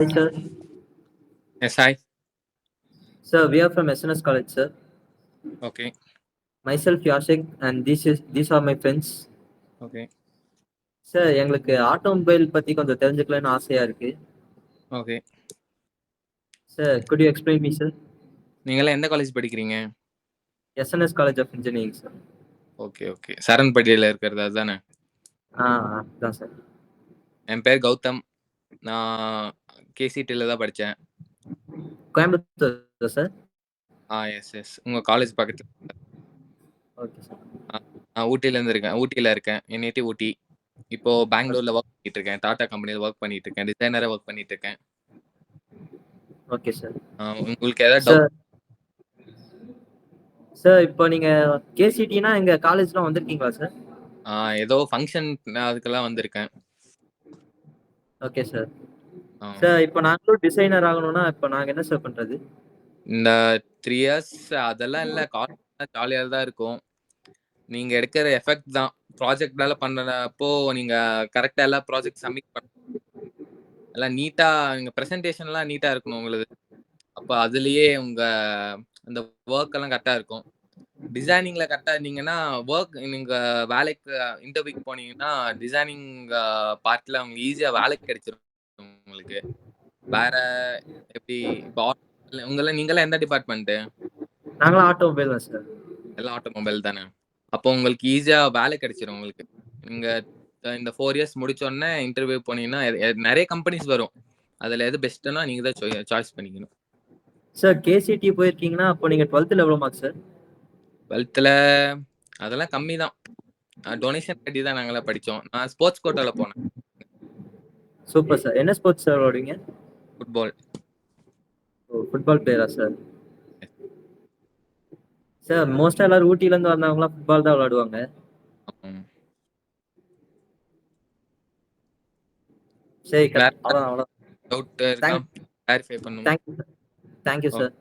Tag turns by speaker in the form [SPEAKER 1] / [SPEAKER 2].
[SPEAKER 1] Hi, sir.
[SPEAKER 2] Yes, hi.
[SPEAKER 1] Sir, we are from SNS College, sir.
[SPEAKER 2] Okay,
[SPEAKER 1] Myself, Yashik, and these are my friends.
[SPEAKER 2] okay,
[SPEAKER 1] Sir, எங்களுக்கு automobile பத்தி கொஞ்சம் தெரிஞ்சுக்கலாம்னு ஆசையா இருக்கு.
[SPEAKER 2] okay.
[SPEAKER 1] Sir, could you explain me, sir?
[SPEAKER 2] நீங்களாம் எந்த college படிக்கிறீங்க?
[SPEAKER 1] SNS College of Engineering, sir.
[SPEAKER 2] Okay, okay. சரண்பட்டியில இருக்கிறது அதுதானே?
[SPEAKER 1] அதான் சார்.
[SPEAKER 2] என் பேர் கௌதம். நான் கேசிடில தான் படிச்சேன்.
[SPEAKER 1] கோயம்புத்தூர் சார்.
[SPEAKER 2] Yes, yes. உங்க காலேஜ் பக்கத்துல.
[SPEAKER 1] Okay sir.
[SPEAKER 2] நான் ஊட்டியில இருக்கேன். என் நேட்டிவ் ஊட்டி. இப்போ பெங்களூர்ல ஒர்க் பண்ணிட்டு இருக்கேன். டாடா கம்பெனில ஒர்க் பண்ணிட்டு இருக்கேன். டிசைனரா ஒர்க் பண்ணிட்டு இருக்கேன்.
[SPEAKER 1] Okay sir.
[SPEAKER 2] உங்களுக்கு ஏதாவது
[SPEAKER 1] சார்
[SPEAKER 2] டவுட்?
[SPEAKER 1] சார் இப்போ நீங்க கேசிடினா எங்க காலேஜ்லாம் வந்திருக்கீங்களா சார்?
[SPEAKER 2] ஏதோ ஃபங்க்ஷன் அதுக்கெல்லாம் வந்திருக்கேன்.
[SPEAKER 1] Okay sir.
[SPEAKER 2] ஆ.
[SPEAKER 1] சார் இப்போ நாங்களும் டிசைனர் ஆகணும்னா இப்போ நாங்க என்ன சார் பண்றது?
[SPEAKER 2] இந்த 3 இயர்ஸ் அதெல்லாம் இல்ல. காலேஜ் ஜாலியா தான் இருக்கும். நீங்க எடுக்கிற எஃபெக்ட் தான். ப்ராஜெக்ட்னால பண்றப்போ நீங்க கரெக்ட்டா எல்லா ப்ராஜெக்ட் சப்மிட் எல்லாம் நீட்டா நீங்க பிரசன்டேஷன்லாம் நீட்டா இருக்கணும் உங்களுது. அப்ப அதுலயே உங்க அந்த வொர்க் எல்லாம் கரெக்ட்டா இருக்கும். டிசைனிங்ல கரெக்ட்டா இருந்தீங்கன்னா, நீங்க வேலைக்கு இன்டர்வியூக்கு போனீங்கன்னா, டிசைனிங் பார்ட்ல உங்களுக்கு ஈஸியா வேலை கிடைச்சிரும் உங்களுக்கு. வேற எப்படி இப்போ நீங்கலாம் எந்த டிபார்ட்மெண்ட்?
[SPEAKER 1] நாங்களும் ஆட்டோமொபைல் தான் சார்.
[SPEAKER 2] எல்லாம் ஆட்டோமொபைல் தானே. அப்போ உங்களுக்கு ஈஸியா வேலை கிடைச்சிரும் உங்களுக்கு. நீங்க இந்த 4 இயர்ஸ் முடிச்ச உடனே இன்டர்வியூ போனீங்கன்னா நிறைய கம்பெனிஸ் வரும். அதுல எது பெஸ்ட்னா நீங்க தான் சாய்ஸ் பண்ணிக்கணும்.
[SPEAKER 1] சார் கேசிடி போயிருக்கீங்கன்னா அப்போ நீங்க 12th எவ்வளவு மார்க் சார்?
[SPEAKER 2] 12th அதெல்லாம் கம்மி தான். டொனேஷன் கட்டி தான் நாங்களாம் படிச்சோம். நான் ஸ்போர்ட்ஸ் கோட்டால போனேன்.
[SPEAKER 1] Super sir. என்ன ஸ்போர்ட்ஸ் சார் விளையாடுவீங்க?
[SPEAKER 2] ஃபுட்பால்.
[SPEAKER 1] ஓ, ஃபுட்பால் பிளேயரா சார்? சார் மோஸ்டா எல்லாரும் ஊட்டில இருந்து வந்தவங்கலாம் ஃபுட்பால் தான் விளையாடுவாங்க. சரி,
[SPEAKER 2] வேற
[SPEAKER 1] அவ்வளோ.
[SPEAKER 2] டவுட் இருக்கா? கிளாரிஃபை பண்ணுமா?
[SPEAKER 1] Thank you sir.